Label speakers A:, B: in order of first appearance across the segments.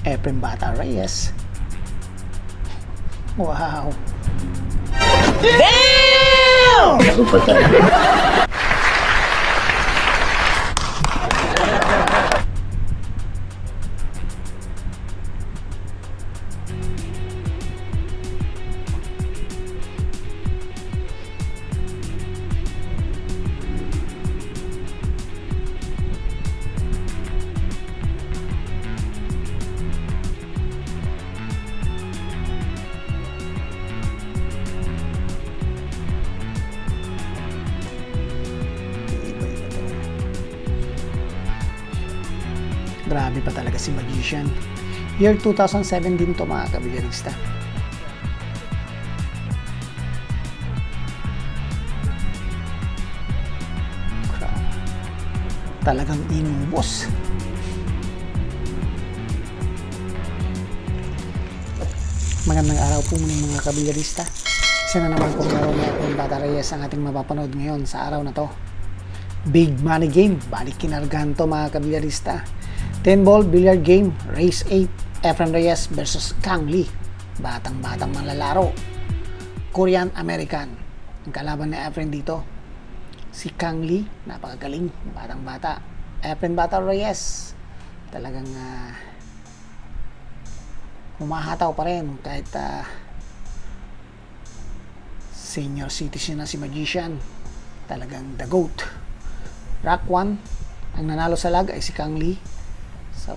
A: Efren Bata Reyes. Wow.
B: Damn!
A: Grabe pa talaga si Magician. Year 2007 din to mga kabilyarista. Talagang inubos. Magandang araw po muli mga kabilyarista. Isa na naman pong laro na Efren Bata Reyes ang ating mapapanood ngayon sa araw na to. Big money game. Balik kinargahan to mga kabilyarista. 10-ball billiard game, race 8, Efren Reyes versus Kang Lee. Batang-batang manlalaro. Korean-American. Ang kalaban ni Efren dito, si Kang Lee, napakagaling, batang-bata. Efren Bata Reyes, talagang humahataw pa rin kahit senior citizen na si Magician. Talagang the GOAT. Rack 1, ang nanalo sa lag ay si Kang Lee. So,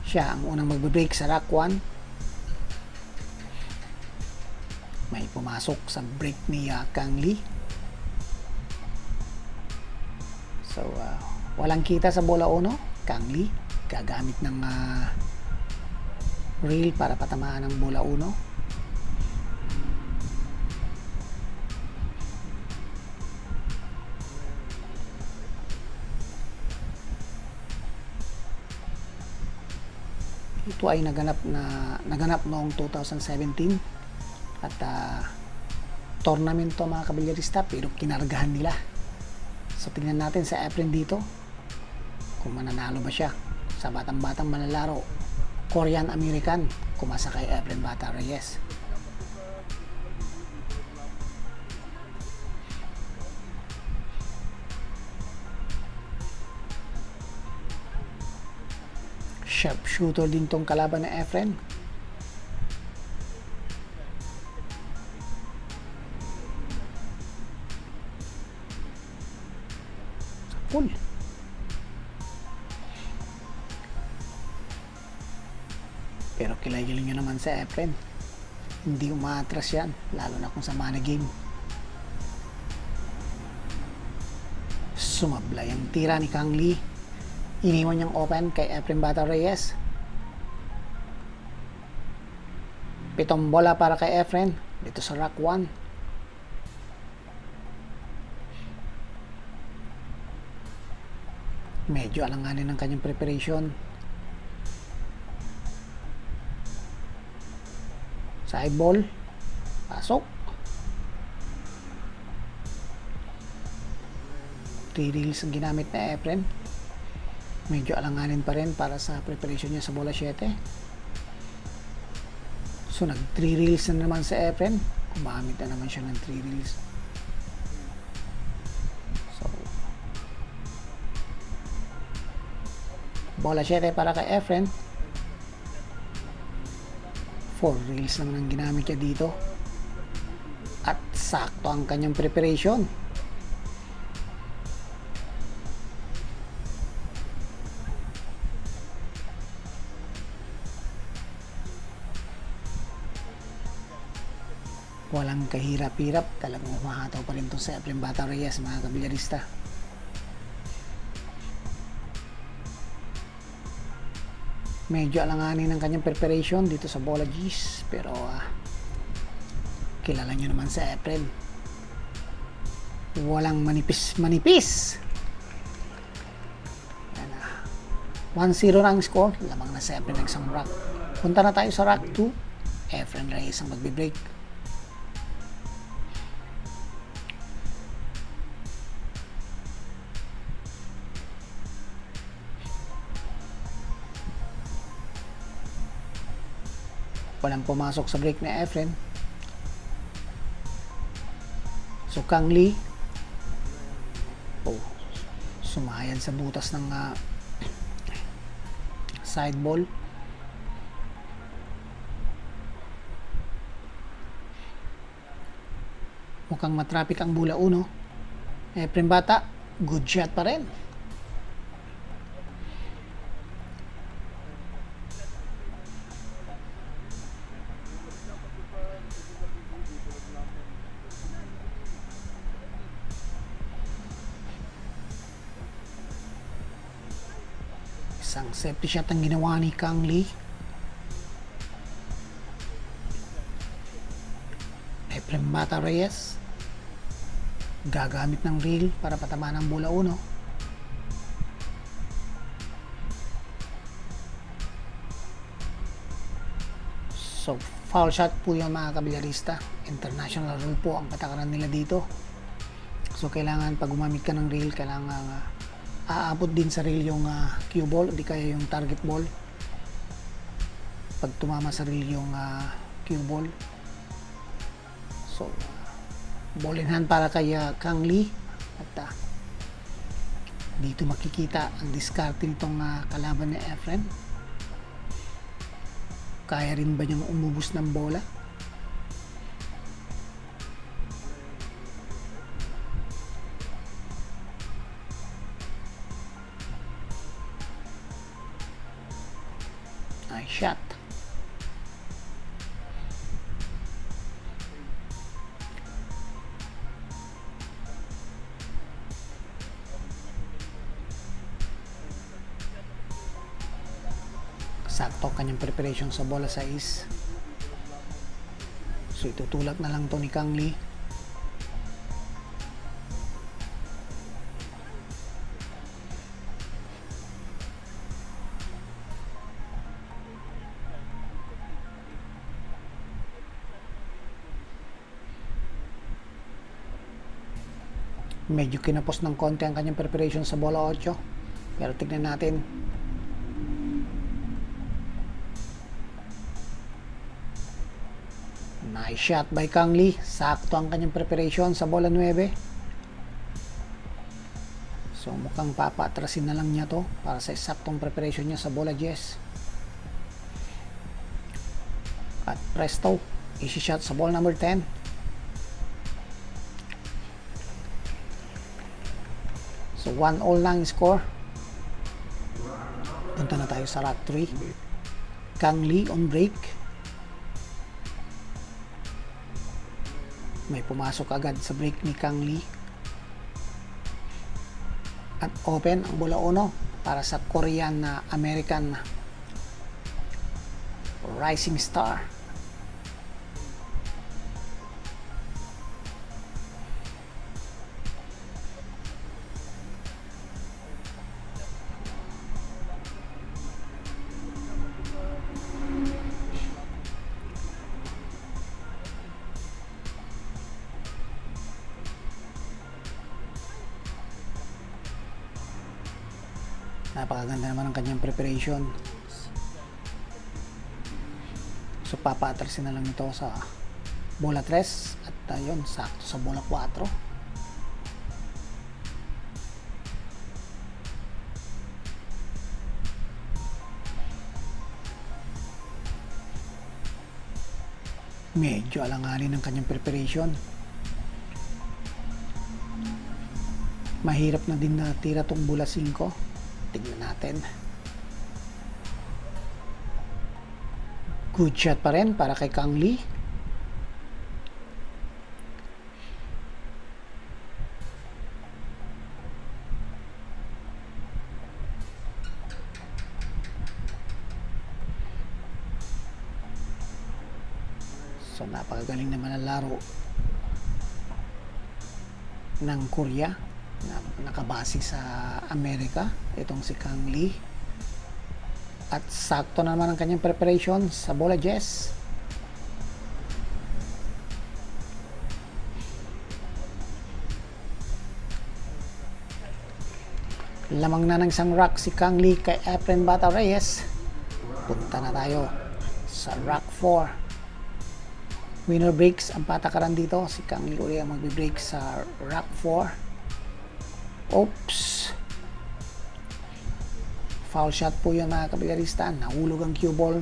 A: siya ang unang magbe-break sa rack 1. May pumasok sa break ni Kang Lee. So, walang kita sa bola 1. Kang Lee gagamit ng rail para patamaan ng bola 1. Ito ay naganap noong 2017 at tournament to mga kabilyarista, pero kinargahan nila. So tingnan natin sa Efren dito kung mananalo ba siya sa batang-batang manlalaro. Korean-American, kumasa kay Efren Bata Reyes. Sharpshooter din tong kalaban na Efren. Full. Pero kilay-kilay nyo naman sa Efren. Hindi umaatras yan, lalo na kung sa money game. Sumablay ang tira ni Kang Lee. Iniwan niyang open kay Efren Bata Reyes. 7 bola para kay Efren dito sa rack 1. Medyo alanganin ang kanyang preparation. Side ball. Pasok. 3 reels ang ginamit na Efren. Medyo alanganin pa rin para sa preparation niya sa bola 7. So nag 3 reels na naman sa Efren. Gumamit na naman siya ng 3 reels. So bola 7 para kay Efren. 4 reels naman ang ginamit niya dito. At sakto ang kanyang preparation. Walang kahirap-hirap, talagang humahataw pa rin itong sa Efren Bata Reyes mga kabilyarista. Medyo alanganin ang kanyang preparation dito sa bola G's, pero kilala nyo naman sa Efren, walang manipis. 1-0 na ang score, lamang na sa Efren ng isang rack. Punta na tayo sa rack 2. Efren Reyes ang magbe-break. Walang pumasok sa break ni Efren. So Kang Lee, sumayad sa butas ng side ball. Mukhang matraffic ang bola 1. Efren Bata, good shot pa rin. Isang safety shot ang ginawa ni Kang Lee. Efren Bata Reyes gagamit ng reel para patamaan ang bola 1. So foul shot po yung mga kabilyarista. International rule po ang patakaran nila dito. So kailangan pag gumamit ka ng reel, kailangan aabot din sa reel yung cue ball, hindi kaya yung target ball. Pag tumama sa reel yung cue ball. So ball in hand para kay Kang Lee. At dito makikita ang diskarte nitong kalaban ni Efren. Kaya rin ba niyang umubos ng bola? Nice shot. Sakto kanyang preparation sa bola 6. So itutulak na lang to ni Kang Lee. Medyo kinapos ng konti ang kanyang preparation sa bola 8. Pero tignan natin. Nice shot by Kang Lee. Sakto ang kanyang preparation sa bola 9. So mukhang papaatrasin na lang niya to para sa saktong preparation niya sa bola 10. At presto, easy shot sa ball number 10. So 1-all lang score. Punta na tayo sa rack 3. Kang Lee on break. May pumasok agad sa break ni Kang Lee. At open ang bola 1 para sa Korean American Rising Star. Napakaganda naman ang kanyang preparation. So papaatrasin na lang ito sa bola 3 at yun, sakto sa bola 4. Medyo alanganin ang kanyang preparation. Mahirap na din natira tong bola 5. Tignan natin. Good shot pa rin para kay Kang Lee. So napakagaling naman ang laro ng Korea na nakabase sa Amerika, itong si Kang Lee. At sakto naman ang kanyang preparation sa bola 10. Lamang na ng isang rack si Kang Lee kay Efren Bata Reyes. Punta na tayo sa Rock 4. Winner breaks ang patakaran dito. Si Kang Lee uli ang magbe-break sa Rock 4. Oops! Foul shot po yun mga kabilarista. Nahulog ang cue ball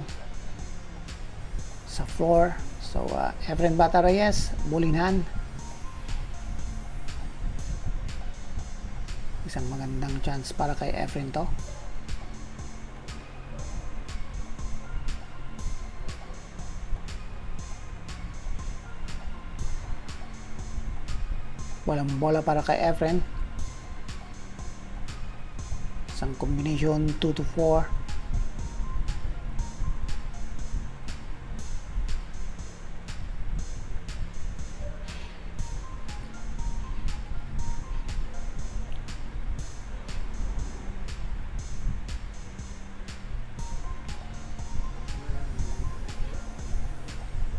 A: sa floor. So, Efren Bata Reyes, bulinhan. Isang magandang chance para kay Efren to. Walang bola para kay Efren. Isang combination 2-4.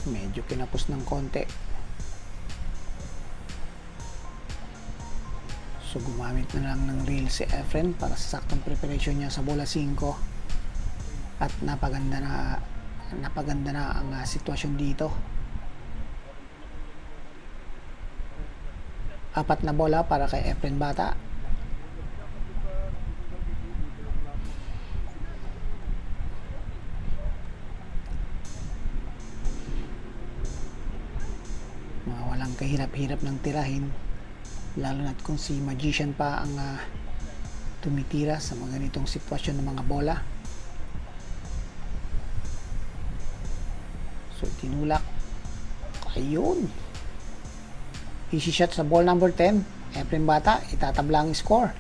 A: Medyo kinapos ng konti. So gumamit na lang ng reel si Efren para sa saktong preparation niya sa bola 5. At napaganda na ang sitwasyon dito. 4 na bola para kay Efren Bata. Mga walang kahirap-hirap ng tirahin. Lalo na't kung si Magician pa ang tumitira sa mga ganitong sitwasyon ng mga bola. So tinulak. Ayun. Easy shot sa ball number 10. Efren Bata, itatabla ang score.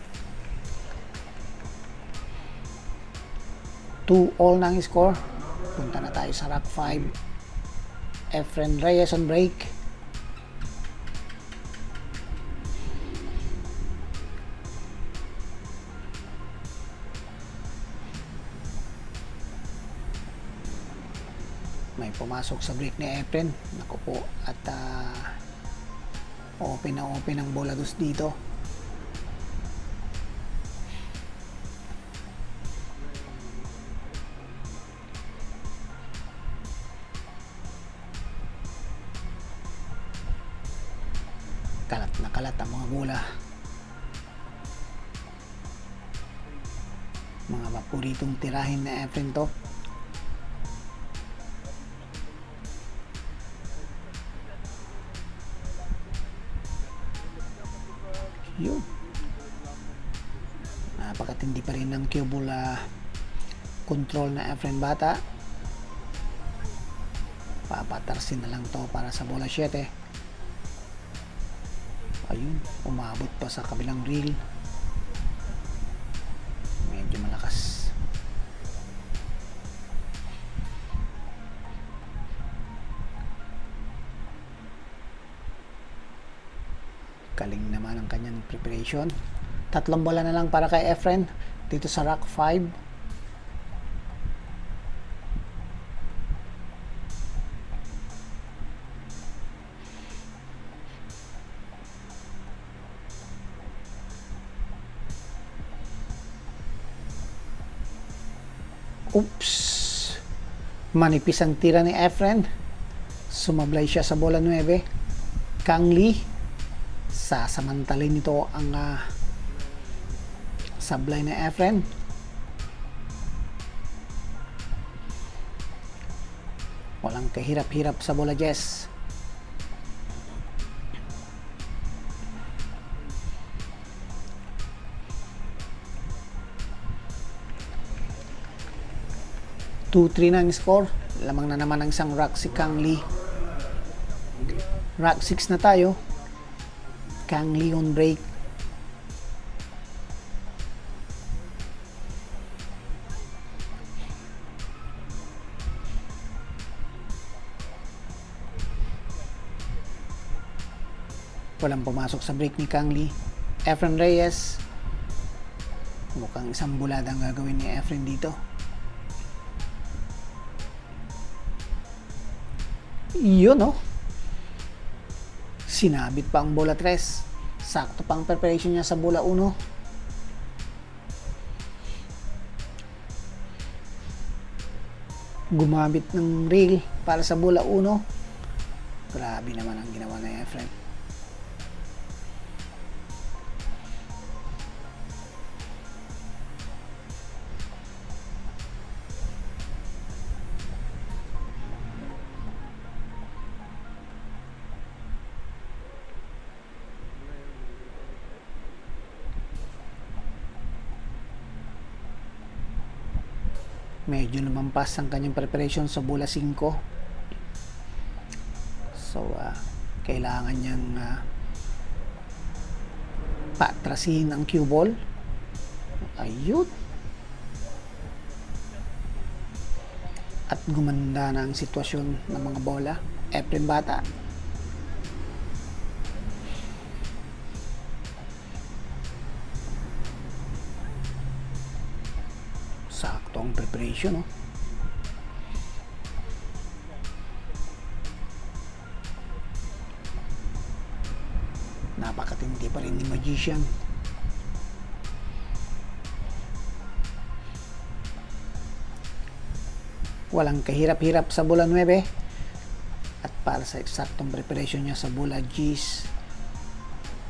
A: 2-all na ang score. Punta na tayo sa Rock 5. Efren Reyes on break. May pumasok sa break ni Efren. Naku po. At open na open ang bola dos dito. Kalat na kalat ang mga bola. Mga paboritong tirahin na Efren to. Yun. Napakatindi pa rin ng cue ball control na Efren Bata. Papatarsin na lang to para sa bola 7. Ayun, umabot pa sa kabilang reel. Medyo malakas. Galing naman ang kanyang preparation. 3 bola na lang para kay Efren dito sa Rock 5. Oops! Manipis ang tira ni Efren. Sumablay siya sa bola 9. Kang Lee. Sasamantalin nito ang sablay na Efren. Walang kahirap-hirap sa bola Jess. (2-3) na ang score. Lamang na naman ang isang Rock si Kang Lee. Rock 6 na tayo. Kang Lee on break. Walang pumasok sa break ni Kang Lee. Efren Reyes. Mukhang isang bulada ang gagawin ni Efren dito. Yun oh. Sinabit pa ang bola 3. Sakto pang preparation niya sa bola 1. gumamit ng rail para sa bola 1. Grabe naman ang ginawa na Efren. Medyo lumampas ang kanyang preparation sa bola 5. So, kailangan niyang patrasin ang cue ball. Ayun. At gumanda na ang sitwasyon ng mga bola. Efren Bata. Sakto ang preparation, no? Napakatindi pa rin ni Magician. Walang kahirap-hirap sa bola 9. At para sa eksaktong preparation niya sa bola Gs,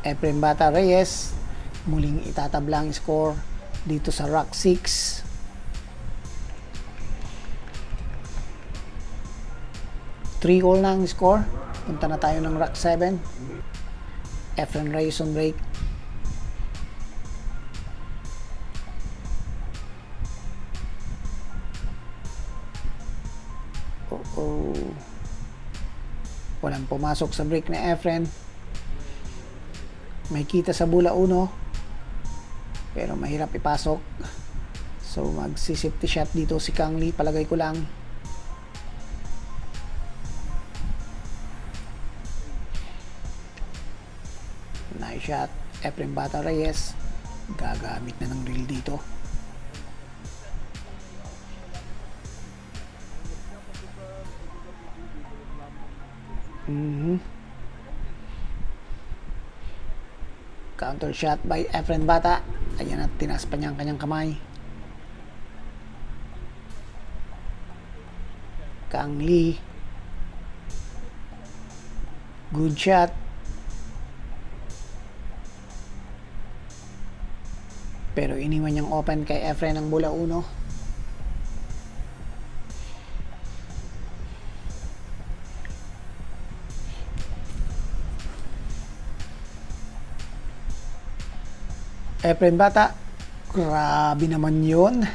A: Efren Bata Reyes muling itatabla ang score dito sa Rock 6. 3-all na ang score. Punta na tayo ng Rock 7. Efren Reyes on break. Walang pumasok sa break na Efren. May kita sa bola 1. Pero mahirap ipasok. So magsi-safety shot dito si Kang Lee. Palagay ko lang. Nice shot. Efren Bata Reyes gagamit na ng reel dito. Counter shot by Efren Bata. Ayan, at tinas pa niya ang kanyang kamay. Kang Lee. Good shot. Pero iniwan niyang open kay Efren ang bola 1. Efren Bata, grabe naman yun.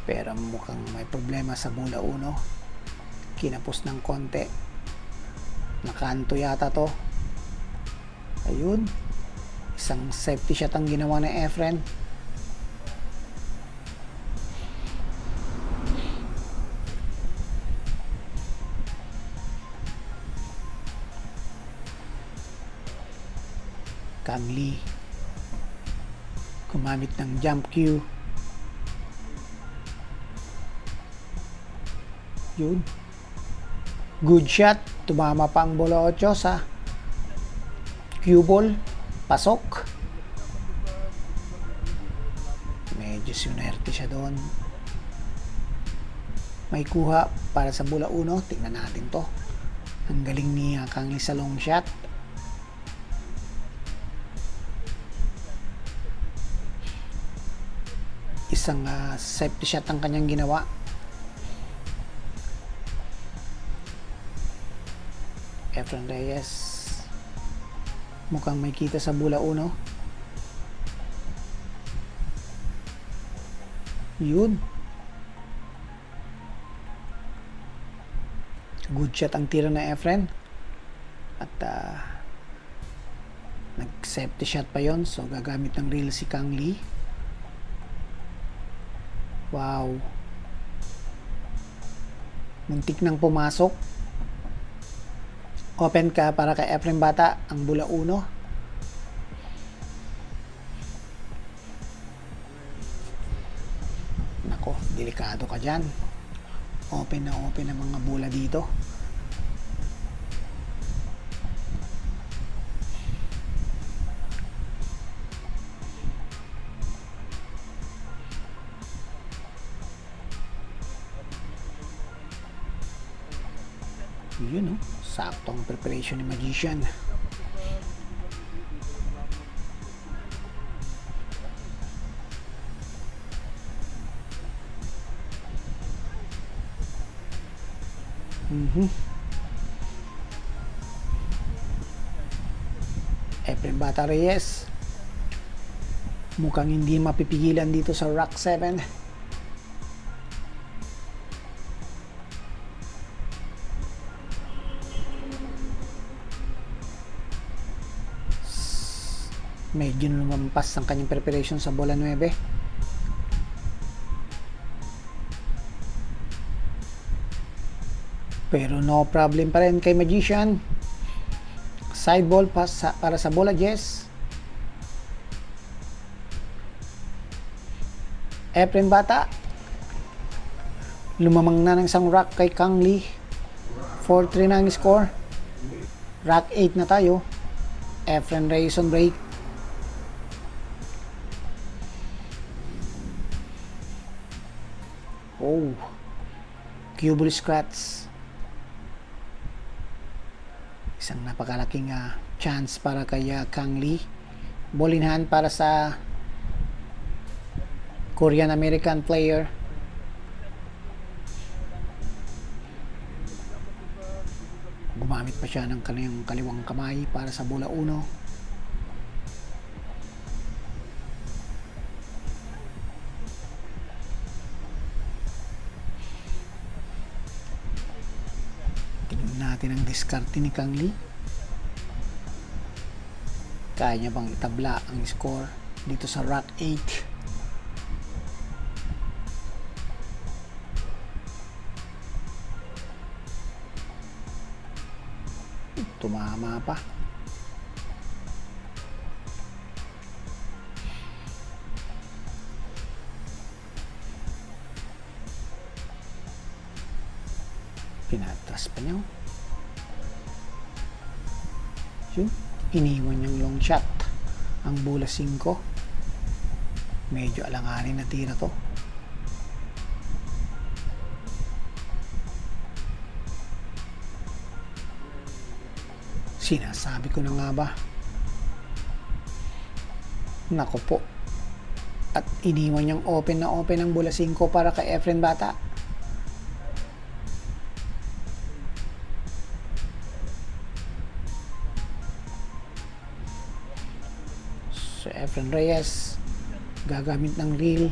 A: Pero mukhang may problema sa bola 1. Kinapos ng konti. Nakanto yata to. Ayun. Isang safety shot ang ginawa ni Efren. Kang Lee gumamit ng jump cue. Yun. Good shot. Tumama pa ang bola 8 sa cue ball. Pasok. Medyo sunerte siya doon. May kuha para sa bola 1. Tingnan natin to. Ang galing ni Kang Lee sa long shot. Isang safety shot ang kanyang ginawa. Efren Reyes mukhang may kita sa bola 1. Yun. Good shot ang tira na Efren. At nag-safety shot pa yon. So gagamit ng reel si Kang Lee. Wow. Muntik nang pumasok. Open ka para kay Efren Bata ang bola 1. Nako, delikado ka dyan. Open na open ang mga bola dito. Yun, oh. Saktong preparation ni Magician. Efren Bata Reyes mukhang hindi mapipigilan dito sa Rock 7. Medyo lumampas ang kanyang preparation sa bola 9. Pero no problem pa rin kay Magician. Side ball para sa bola 10. Efren Bata. Lumamang na ng isang rock kay Kang Lee. 4-3 na ang score. Rock 8 na tayo. Efren Reyes on break. Oh. Cue ball scratch. Isang napakalaking chance para kay Kang Lee. Ball in hand para sa Korean-American player. Gumamit pa siya ng kanyang kaliwang kamay para sa bola 1. Tingnan natin ang diskarte ni Kang Lee. Kaya niya bang itabla ang score dito sa Rock 8? Tumama pa. Pinatras pa niya. Yun. Iniwan niyang long shot ang bola 5. Medyo alanganin na tira to. Sinasabi ko na nga ba? Nako po. At iniwan niyang open na open ang bola 5 para kay Efren Bata. So Efren Reyes gagamit ng reel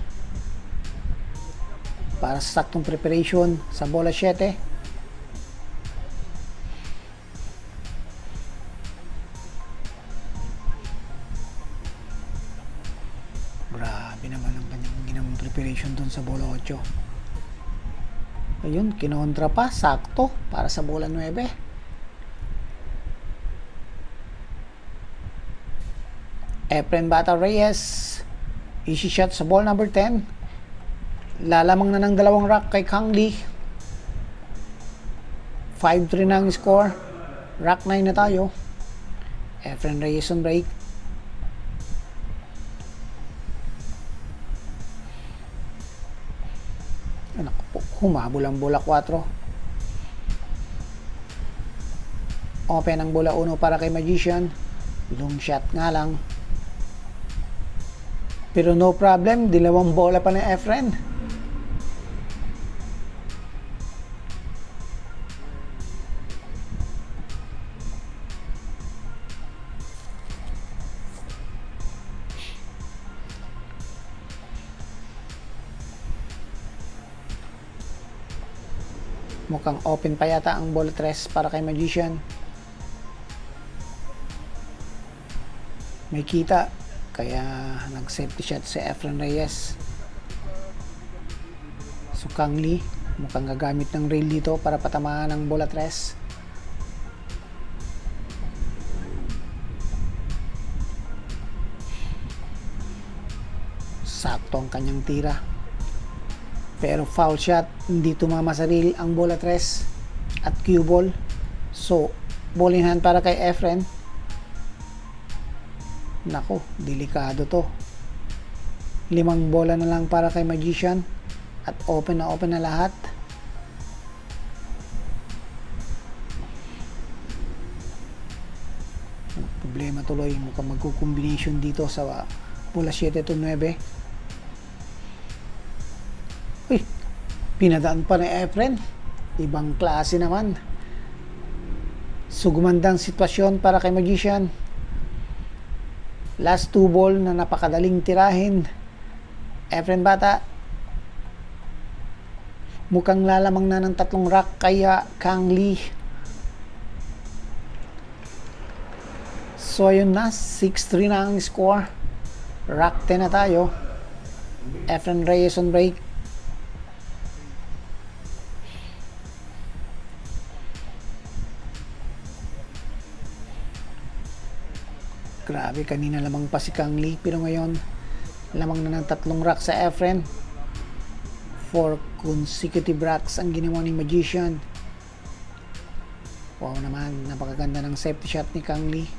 A: para sa saktong preparation sa bola 7. Grabe naman ang kanyang ginawang preparation dun sa bola 8. Ayun, kinontra pa, sakto para sa bola 9. Efren Bata Reyes, easy shot sa ball number 10. Lalamang na ng dalawang rock kay Kang Lee. 5-3 na ang score. Rock 9 na tayo. Efren Reyes on break. Humabol ang bola 4. Open ang bola 1 para kay Magician. Long shot nga lang. Pero no problem, dilawang bola pa ni Efren. Mukhang open pa yata ang bola 3 para kay Magician. May kita, kaya nag-safety shot si Efren Reyes. So Kang Lee mukhang gagamit ng rail dito para patamaan ang bola 3. Sakto ang kanyang tira. Pero foul shot, hindi tumama sa reel ang bola 3 at cue ball. So, ball in hand para kay Efren. Nako, delikado to. 5 bola na lang para kay Magician at open na lahat. na tuloy. Mukhang magkukombination dito sa bola 7 to 9. Uy, pinadaan pa ni Efren. Ibang klase naman. So gumandang sitwasyon para kay Magician. Last 2 ball na napakadaling tirahin. Efren Bata. Mukhang lalamang na ng 3 rack kaya Kang Lee. So ayun na, 6-3 na ang score. Rack 10 na tayo. Efren Reyes on break. Grabe, kanina lamang pa si Kang Lee, pero ngayon lamang na ng 3 rack sa Efren. 4 consecutive racks ang ginawa ni Magician. Wow naman, napakaganda ng safety shot ni Kang Lee.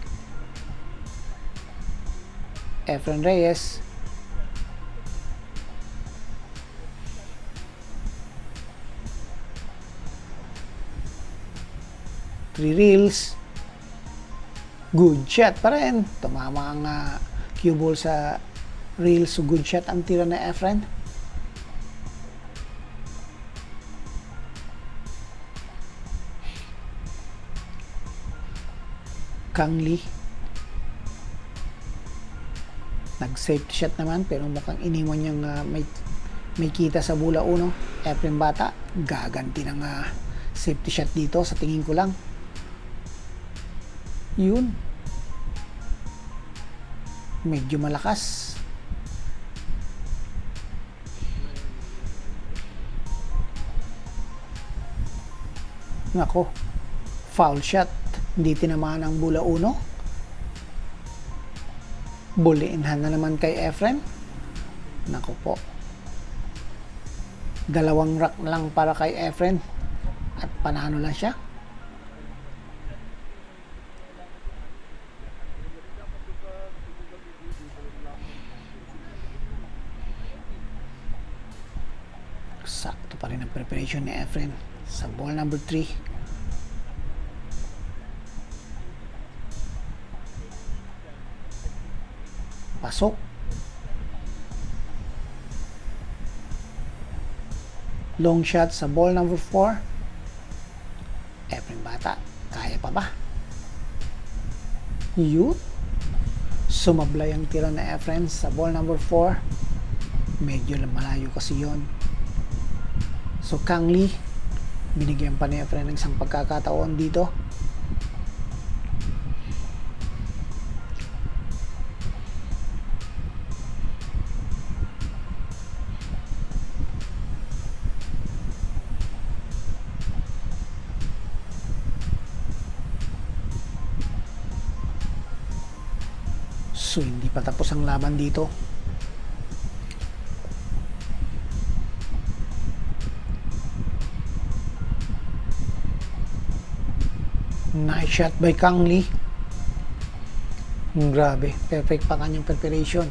A: Efren Reyes. Three reels. Good shot pa rin. Tumama ang cue ball sa reels. So good shot ang tira na Efren. Kang Lee. Nag-safety shot naman pero mukhang iniwan niyang may kita sa bola 1. Efren Bata gaganti ng safety shot dito sa tingin ko lang. Yun. Medyo malakas. Nako. Foul shot. Hindi tinamaan ang bola 1. Buliinhan na naman kay Efren. Nako po. 2 rack lang para kay Efren. At panalo lang siya. Sakto pa rin ang preparation ni Efren sa ball number 3. Pasok. Long shot sa ball number 4. Efren Bata, kaya pa ba? Yun. Sumablay ang tira na Efren sa ball number 4. Medyo malayo kasi yon. So Kang Lee, binigyan pa ni Efren ng isang pagkakataon dito. So hindi pa tapos ang laban dito. Nice shot by Kang Lee. Grabe, perfect pa kanyang preparation.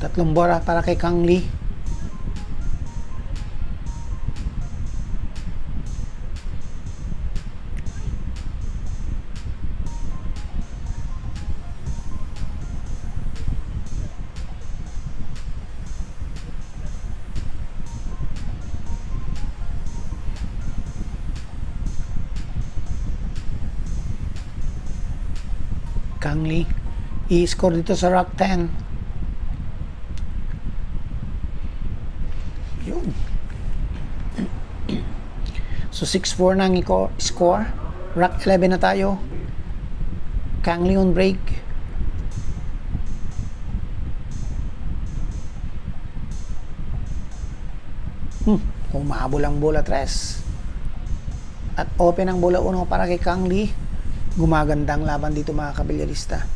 A: Tatlong bola para kay Kang Lee. Kang Lee i-score dito sa rack 10. Yun. So 6-4 na ang score. Rack 11 na tayo. Kang Lee on break. Umabol ang bola 3. At open ang bola 1 para kay Kang Lee. Gumaganda ang laban dito mga kabilyarista.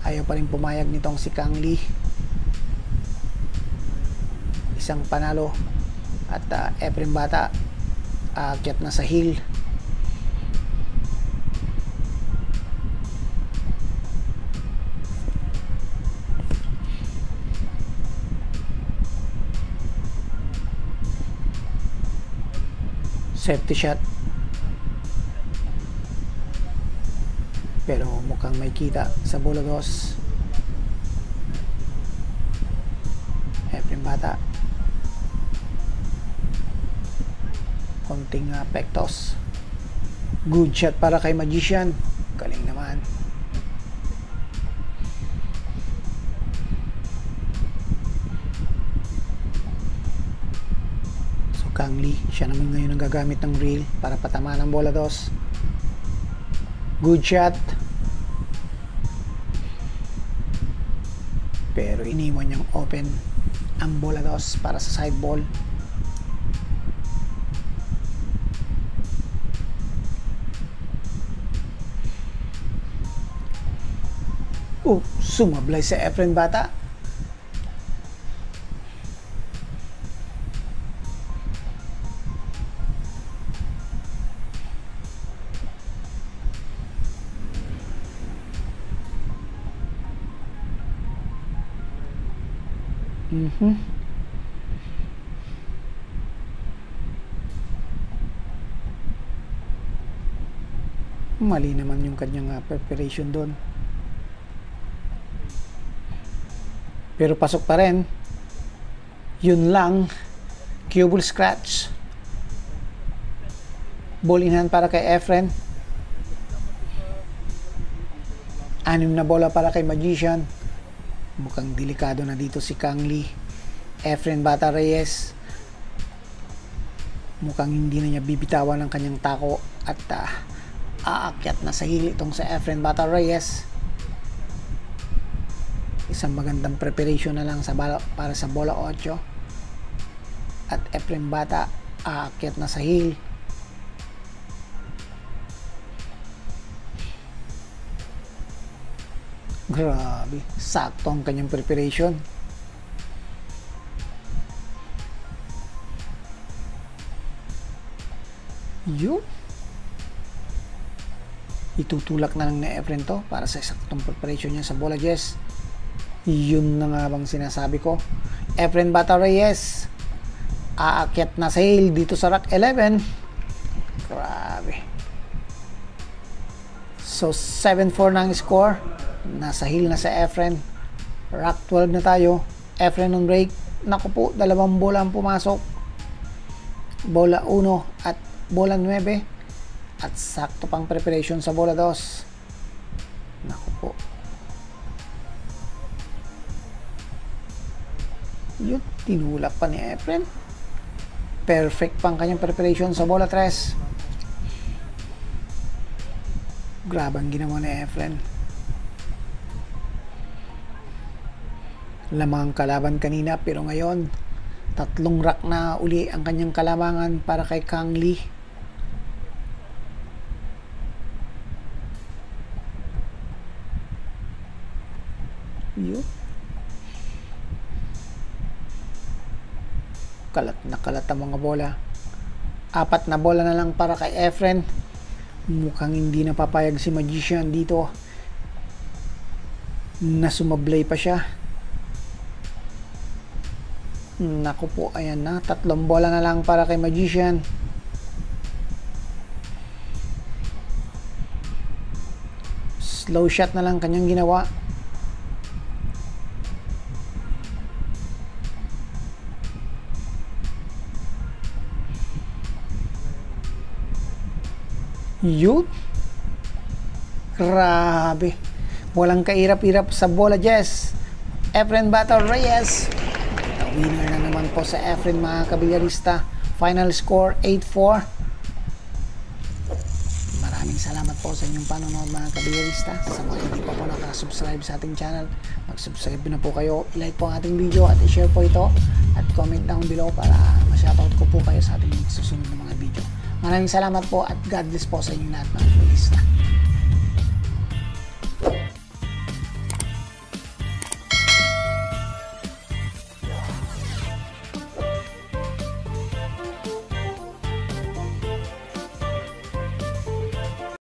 A: Ayaw pa rin pumayag nitong si Kang Lee. Isang panalo. At Efren Bata aakyat na sa hill. Safety shot. Pero mukhang may kita sa bola 2. Efren Bata. Konting pektos. Good shot para kay Magician. Galing naman. So Kang Lee, siya naman ngayon ang gagamit ng reel para patamaan ang bola 2. Good shot. Pero iniwan niyang open ang bola 2 para sa side ball. Sumablay sa Efren Bata. Mali naman yung kanyang preparation doon. Pero pasok pa rin. Yun lang. Cue scratch. Ball in hand para kay Efren. 6 na bola para kay Magician. Mukhang delikado na dito si Kang Lee. Efren Bata Reyes. Mukhang hindi na niya bibitawan ang kanyang tako at aakyat na sa hili itong sa Efren Bata Reyes. Isang magandang preparation na lang para sa bola 8. At Efren Bata aakyat na sa heel. Grabe, sakto ang kanyang preparation. Yun. Itutulak na lang ni Efren to para sa saktong preparation niya sa bola 10. Yun na nga bang sinasabi ko. Efren Bata Reyes aakyat na sa heel dito sa rack 11. Grabe. So 7-4 na ang score. Nasa heel na sa Efren. Rack 12 na tayo. Efren on break. Naku po, 2 bola ang pumasok. Bola 1 at bola 9. At sakto pang preparation sa bola 2. Naku po. Yun, tinulak pa ni Efren. Perfect pang kanyang preparation sa bola 3. Grabe ang ginawa ni Efren. Lamang kalaban kanina, pero ngayon 3 rack na uli ang kanyang kalamangan para kay Kang Lee. Yun. Kalat na kalat ang mga bola. 4 na bola na lang para kay Efren. Mukhang hindi napapayag si Magician dito na sumablay pa siya. Naku po, ayan na. 3 bola na lang para kay Magician. Slow shot na lang kanyang ginawa. Yun. Grabe. Walang kairap-irap sa bola 10. Efren Bata Reyes. Winner na naman po sa Efren, mga kabilyarista. Final score 8-4. Maraming salamat po sa inyong panonood, mga kabilyarista. Sa mga hindi pa po nakasubscribe sa ating channel, mag-subscribe na po kayo, i-like po ang ating video at i-share po ito at comment down below para ma-shoutout ko po kayo sa ating susunod na mga video. Maraming salamat po at God bless po sa inyong lahat, mga kabilyarista.